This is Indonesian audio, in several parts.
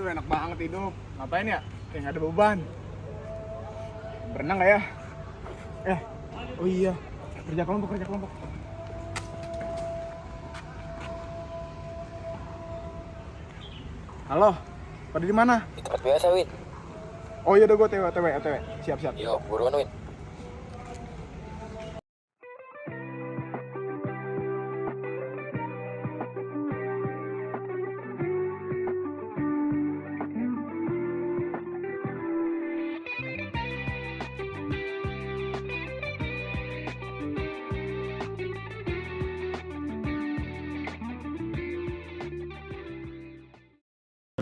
Aduh enak banget hidup. Ngapain ya? Kayak gak ada beban. Berenang gak ya? Oh iya. Kerja kelompok. Halo, pada di mana? Di tempat biasa, Win. Oh iya udah gue OTW. Siap. Yo, buruan, Win.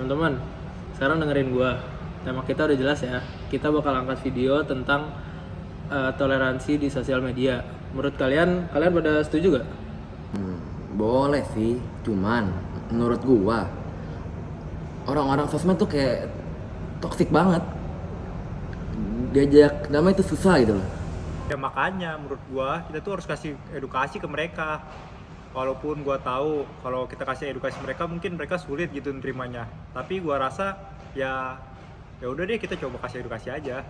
Teman-teman, sekarang dengerin gua. Tema kita udah jelas ya. Kita bakal angkat video tentang toleransi di sosial media. Menurut kalian pada setuju gak? Boleh sih, cuman menurut gua orang-orang sosmed tuh kayak toksik banget. Diajak damai itu susah gitu loh. Ya makanya menurut gua kita tuh harus kasih edukasi ke mereka. Walaupun gua tahu kalau kita kasih edukasi mereka mungkin mereka sulit gitu nerimanya. Tapi gua rasa ya udah deh kita coba kasih edukasi aja.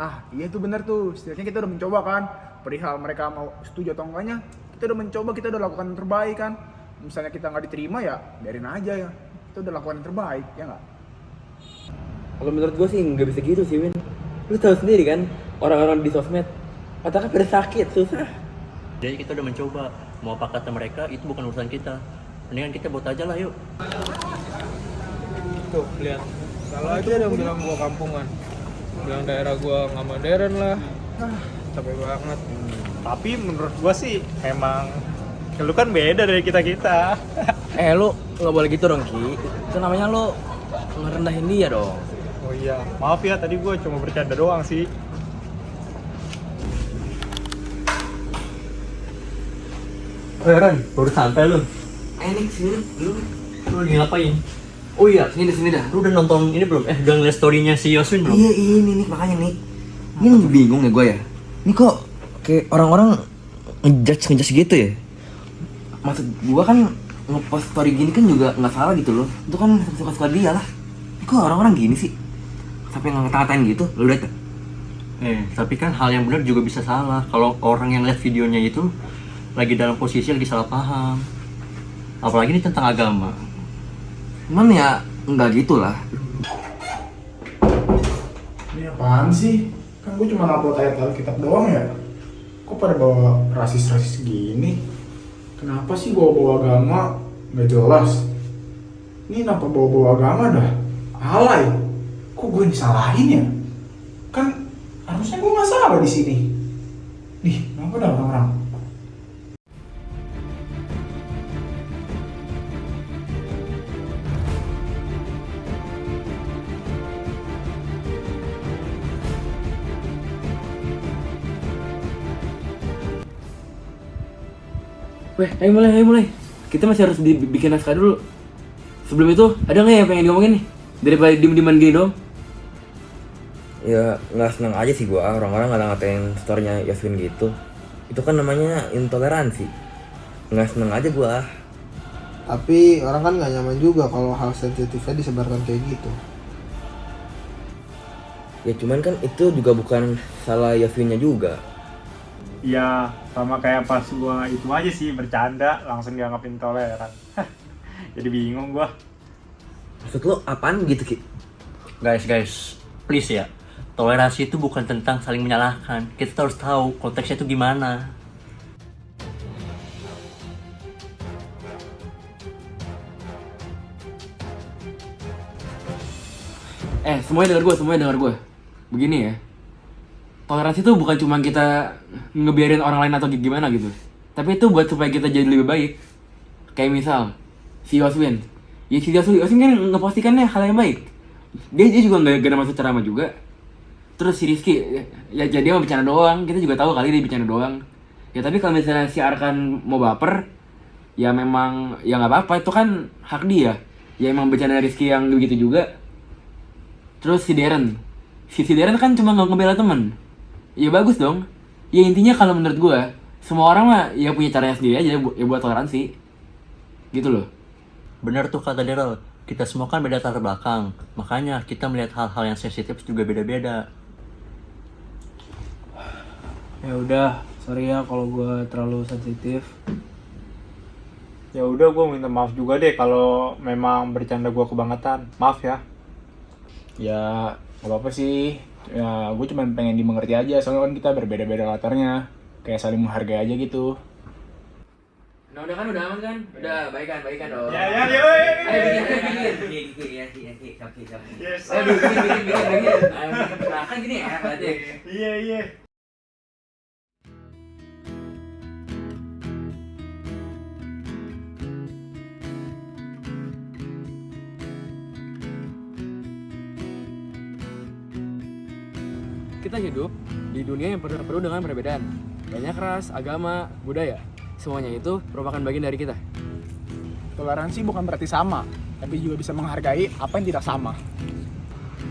Ah iya tuh bener tuh. Setidaknya kita udah mencoba kan. Perihal mereka mau setuju atau enggaknya, kita udah mencoba, kita udah lakukan yang terbaik kan. Misalnya kita nggak diterima ya biarin aja ya. Kita udah lakukan yang terbaik ya nggak? Kalau menurut gua sih nggak bisa gitu sih, Win. Lu tahu sendiri kan, orang-orang di sosmed otaknya pada sakit, susah. Jadi kita udah mencoba, mau apa kata mereka itu bukan urusan kita. Mendingan kita buat aja lah yuk. Tuh, lihat. Salah aja dong bilang gua kampungan. Bilang daerah gua nggak modern lah. Capek banget. Tapi menurut gua sih emang lu kan beda dari kita-kita. Lu nggak boleh gitu dong, Ki. Itu namanya lu ngerendahin dia dong. Oh iya, maaf ya tadi gua cuma bercanda doang sih. Ren, baru santai lu. Enak sih, lu. Lu lagi ngapain? Oh iya, Sini dah. lu udah nonton ini belum? Udah ngeliat story-nya si Yoswin belum? Iya, ini nih makanya nih. Ini bingung ya gua ya. Ini kok kayak orang-orang ngejudge gitu ya? Maksud gua kan ngepost story gini kan juga nggak salah gitu loh. Itu kan suka-suka dia lah. Kok orang-orang gini sih? Sampai ngata-ngatain gitu, lu lihat? Tapi kan hal yang benar juga bisa salah. Kalau orang yang lihat videonya itu lagi dalam posisi lagi salah paham. Apalagi ini tentang agama. Cuman ya nggak gitu lah. Ini apaan sih? Kan gue cuma upload ayat Alkitab doang ya. Kok pada bawa rasis gini? Kenapa sih bawa agama? Nggak jelas. Ini kenapa bawa agama dah? Alay. Kok gue disalahin ya? Kan harusnya gue nggak salah di sini. Nih, kenapa dah orang-orang? Weh, ayo mulai. Kita masih harus bikin naskah dulu. Sebelum itu, ada nggak yang pengen diomongin nih? Daripada diem-dieman gini dong. Ya nggak seneng aja sih gua orang-orang ngata-ngatain storynya Yasmin gitu. Itu kan namanya intoleransi. Nggak seneng aja gua. Tapi orang kan nggak nyaman juga kalau hal sensitifnya disebarkan kayak gitu. Ya cuman kan itu juga bukan salah Yasminnya juga. Iya, sama kayak pas gua itu aja sih bercanda langsung dianggap intoleran. Jadi bingung gua. Maksud lo apaan gitu Ki? Guys, please ya. Toleransi itu bukan tentang saling menyalahkan. Kita harus tahu konteksnya itu gimana. Semuanya dengar gue. Begini ya. Toleransi itu bukan cuma kita ngebiarin orang lain atau gimana gitu. Tapi itu buat supaya kita jadi lebih baik. Kayak misal, si Yoswin. Ya si Yoswin kan ngepostikannya hal yang baik. Dia juga gak ada maksud ceramah juga. Terus si Rizky, ya jadi dia mau bercanda doang. Kita juga tahu kali dia bercanda doang. Ya tapi kalau misalnya si Arkan mau baper, ya memang, ya gak apa-apa. Itu kan hak dia. Ya emang bercanda Rizky yang begitu juga. Terus si Darren. Si Darren kan cuma ngebela temen. Ya bagus dong. Ya intinya kalau menurut gue, semua orang mah ya punya caranya sendiri aja ya buat toleransi. Gitu loh. Benar tuh kata Daryl. Kita semua kan beda latar belakang, makanya kita melihat hal-hal yang sensitif juga beda-beda. Ya udah, sorry ya kalau gue terlalu sensitif. Ya udah, gue minta maaf juga deh kalau memang bercanda gue kebangetan. Maaf ya. Ya gak apa-apa sih. Ya gue cuma pengen dimengerti aja, soalnya kan kita berbeda-beda latarnya. Kayak saling menghargai aja gitu. Nah udah kan, udah aman kan? Udah, baikan dong. Ya. Ayo bikin. Yes. Ayo bikin. Ayo, nah kan gini ya, berarti. Iya. Kita hidup di dunia yang penuh dengan perbedaan. Banyak ras, agama, budaya. Semuanya itu merupakan bagian dari kita. Toleransi bukan berarti sama, tapi juga bisa menghargai apa yang tidak sama.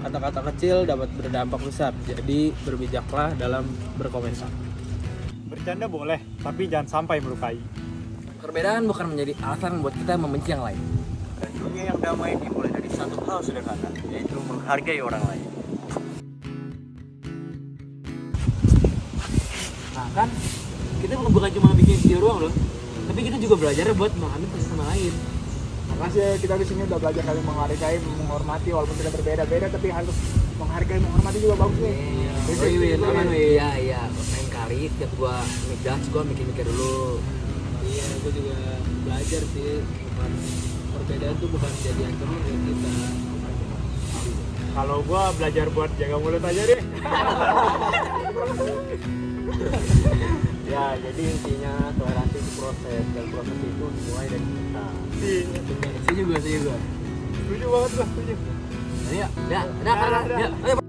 Kata-kata kecil dapat berdampak besar, jadi berbijaklah dalam berkomentar. Bercanda boleh, tapi jangan sampai melukai. Perbedaan bukan menjadi alasan buat kita membenci yang lain. Dan dunia yang damai dimulai dari satu hal sederhana, yaitu menghargai orang lain. Nah kan, kita bukan cuma bikin video doang loh, tapi kita juga belajar buat memahami satu sama lain. Makasih ya, kita di sini udah belajar saling menghargai, menghormati walaupun kita berbeda-beda, tapi harus menghargai, menghormati juga bagus nih. Iya. Lain kali setiap gua ngejudge, gua mikir-mikir dulu. Iya, gue juga belajar sih, bukan perbedaan tuh bukan jadi ancaman buat kita. Kalau gue belajar buat jaga mulut aja deh. Ya, jadi intinya toleransi itu proses, dan proses itu dimulai dari kita. Saya juga. Setuju banget gue, setuju. Ayo, ya, ayo.